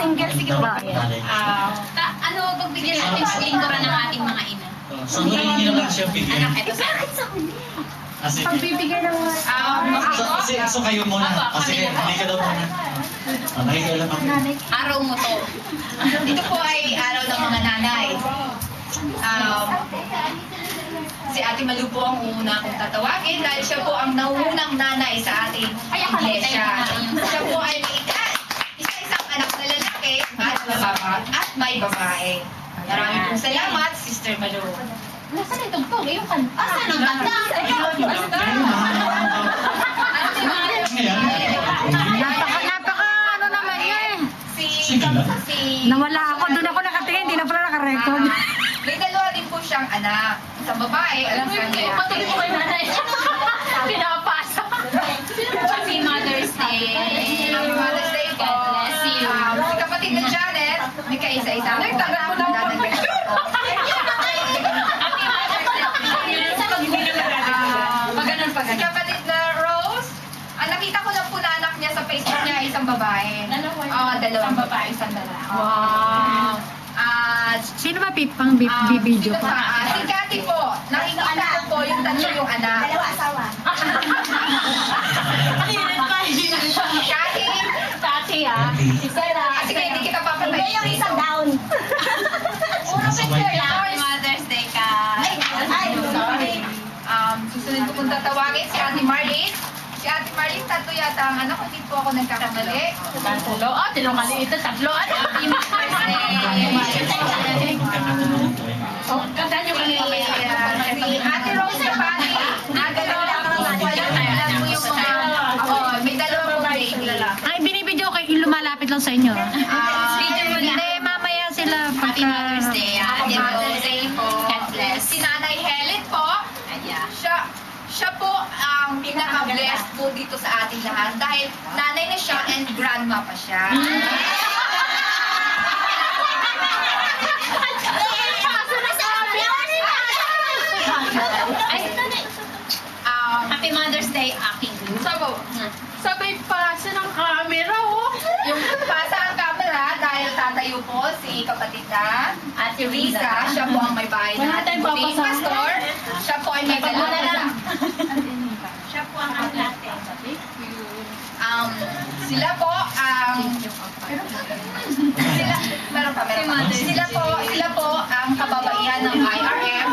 single, sige ba? Ano, pagbigyan natin paglingkuran ng ating mga ina. So, hindi naman siya bigyan. Anak, ito sa akin. Pagbibigyan ng... So, kayo muna. Kasi hindi ka daw muna. Nakikialam ako. Araw mo to. Ito po ay araw ng mga nanay. Si Ate Malu po ang una kong tatawagin dahil siya po ang naunang nanay sa ating iglesia. Siya po ay may isa-isang anak na lalaki at may babae. Maraming pong salamat, Sister Malu. Nasaan itong tong? Yung kanta. Saan ang ganda? Napaka ano naman yun. Si Nawala ako, doon ako nakatingin, hindi na pala nakarecord. May dalawa din po siyang anak. Isang babae, alam sa lalaki. Patuloy ko kay nanay. Pinapasa. Happy Mother's Day. Happy Mother's Day po. God bless you. Si kapatid na Janet, may kaisa-isa. Nagtagal mo na ako. Si kapatid na Rose, nakita ko lang po na anak niya sa Facebook niya, isang babae. Dalawang babae, isang lalaki. Wow. At Sino ba pang bibidyo sino pa? pa? Si Cathy po. Nakikita ko po yung tatlo yung anak. Dalawa asawa. Cathy, Tati ah. sige, hindi kita papatay. Hindi yung isang down. Puro picture lang. Happy Mother's Day ka. Ay, Sorry. Susunod ko pong tatawagin si Ate Marlene. Si Ate Marlene, tatlo yata ang anak. Hindi po ako nagkakamali. Tatlo? Oh, tinungali ito. Tatlo. Ano? Happy Mother's Day. Oh, kanta nyo kanina. Si Ate Rose Kapati. Nagalaw lang ako. Wala po yung mga... May dalawa po baby. Ay, binibidyo kay lumalapit lang sa inyo. Hindi, mamaya sila. Happy Mother's Day. Happy Mother's Day po. God bless. Si Nanay Helen po. Siya po ang pinaka-blessed po dito sa ating lahat dahil nanay na siya and grandma pa siya. Happy Mother's Day, aking Sabay pasa ng camera, oh. Yung pasa ang camera dahil tatayo po si kapatid na Ate Risa. Siya po ang may bahay Wala na tayong buting papasahan. pastor. Siya po ay may dalawa. Siya po ang atlate. Sila po ang meron pa. Sila po ang kababaihan ng IRM.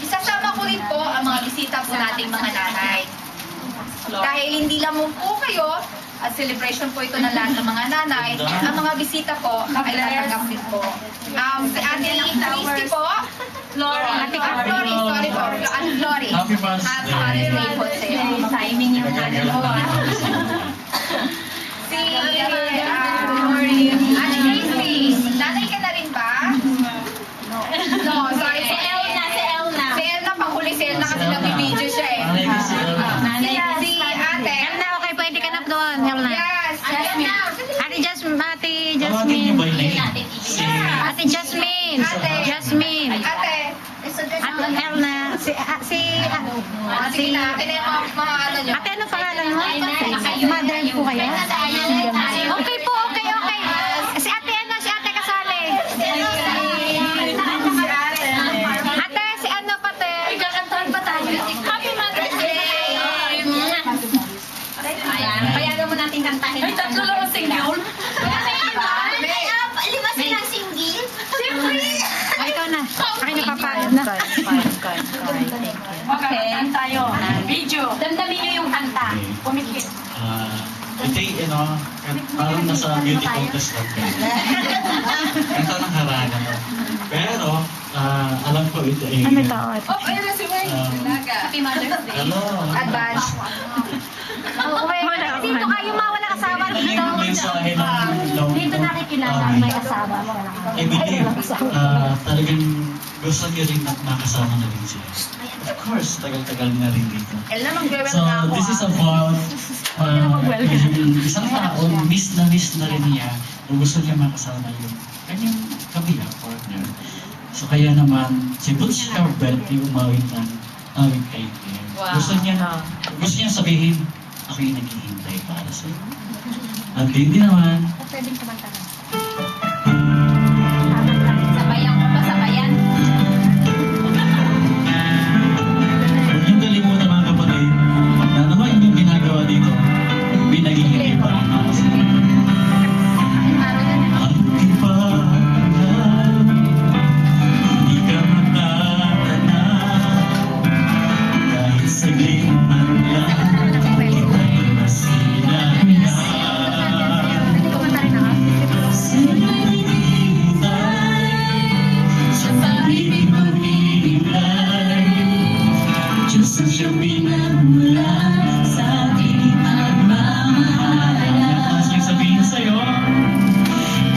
Isasama ko rin po ang mga bisita po nating mga nanay. Dahil hindi lamang po kayo, at celebration po ito ng lahat ng mga nanay, ang mga bisita po ay tatanggap din po. Si Ate Christy po, Ate Glory, sorry po, Ate Glory. Happy Mother's Happy Day. Mother's Day po sa iyo. Timing yung nanay mo. Si Ate Christy, nanay ka na rin ba? No, sorry. Si Elna. Si Elna, panghuli si Elna kasi nag-video siya eh. Si Ate. Elna, okay, pwede ka na doon. Elna. Yes, Elna. Ate Jasmine. Ate Tawagin niyo ba Jasmine. yun? Si... Ate Jasmine. Ate. Jasmine. Ate. Ate Elna. Sige na, akin na yung mga ano nyo. Ate, ano pangalan mo? Mother po kayo? Okay po, okay. Si ate ano? Si ate kasali. Ate, si ano pati? Kakantahan pa tayo. Happy Mother's Day! Ayan, payagan mo natin kantahin. Ay, tatlo lang ang single. Lima silang single. Ay, ikaw na. Akin yung papayad na. Okay. Tayo. Video. Damdamin niyo yung kanta. Pumikit. Ito parang nasa beauty contest lang. Kanta ng harana. Pero, alam ko ito eh. Ano ito? Ayun na si Wayne. Happy Mother's Day. Hello. Advance. Sino kayo mawala asawa Galing dito? yung mensahe ng Dito nakikilala may asawa. I believe, talagang gusto niyo rin nakasama na rin siya. Of course, tagal-tagal na rin dito. Elna, mag-welcome So, na ako. this is about isang tao, miss na rin niya kung gusto niya makasama yung kanyang kabila, partner. So, kaya naman, si Butch Herbert yung umawit ng awit kay Claire. Wow. Gusto niya sabihin, ako'y naghihintay para sa iyo. At kayo din naman, Pwedeng kumanta na. Sabayan ko pa, sabayan. huwag niyong kalimutan mga kapatid, na naman inyong ginagawa dito, pinaghihintay pa rin ako sa inyo. Ang iba hindi ka matatanaw, kahit saglit man lang, masilang na. Kumanta rin ako. Sa pag-ibig mo hinilay, Diyos ang siyang pinagmula sa ating pagmamahalan. Mas yung sabihin sa'yo,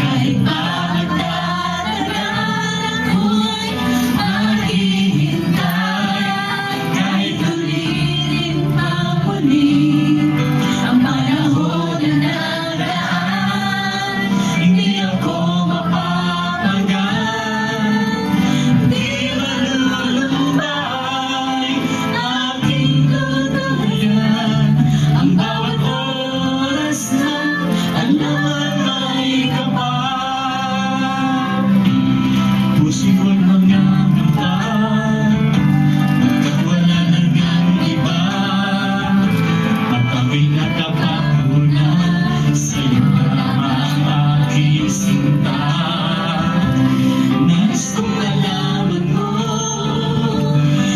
kahit pa magtatagal ako'y maghihintay, kahit ulitin pa muli ang panahon na nagraan, hindi ako mapapagal, di malulumbay aking tutuluyan. Ang bawat oras na alaman may kapal, pusing huwag mga kapal, hanggang wala na ngang iba, at ako'y nakapagmula sa'yo lamang aking sinta. Nais kong malaman mo,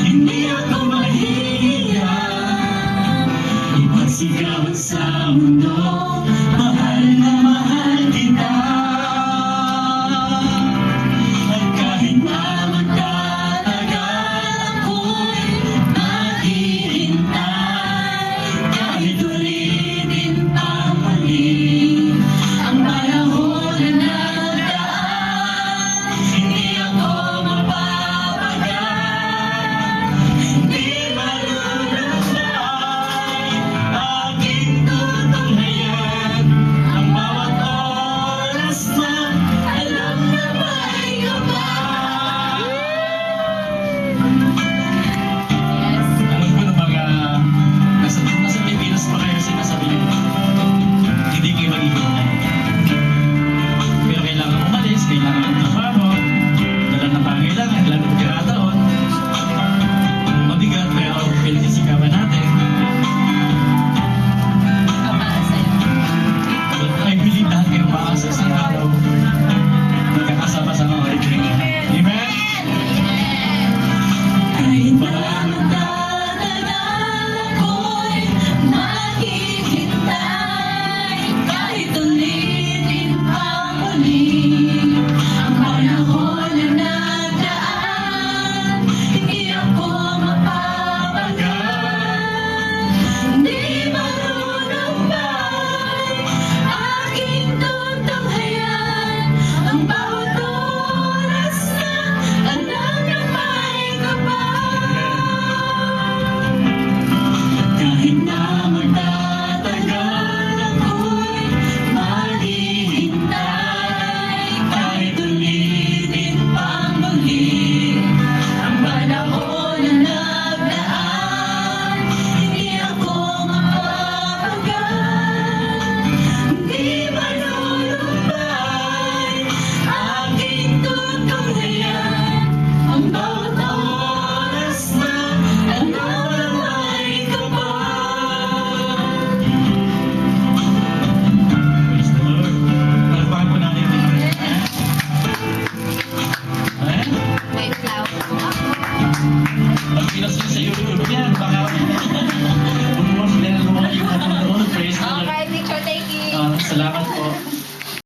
hindi ako mahihiya ipagsigawan sa mundo, mahal na mahal kita. At kahit na magtatagal ako'y maghihintay, kahit ulitin pa muli ang panahon na nagraan, hindi ako mapapagal, hindi malulumbay aking tutunghayan. Ang bawat oras na alam na may kapal. Alam ko ng mga nasa Pilipinas pa kayo sinasabi niyo, hindi kayo maghihintay. Pero kailangan umalis, kailangan ng trabaho, dala na pangailangan, lalo pagkakataon. Mabigat pero pinagsisigawan natin. Para sa'yo. I believe lahat kayo maasa sa isang araw magkakasama sa mga kaibigan. Amen? Kahit pa magtatagal ako'y maghihintay, kahit ulitin pa muli ang panahon na nagraan, hindi ako mapapagal, hindi malulumbay aking tutunghayan. Ang bawat oras na alam na may kapal, kahit na magtatagal ako'y maghihintay, kahit ulitin pa muli ang panahon na nagraan, hindi ako mapapagal, hindi malulumbay aking tutunghayan. Ang bawat oras na alam na may kapal. Praise the Lord. Palakpakan po natin ito. May flower. Pag pinas niyo sa YouTube yan, baka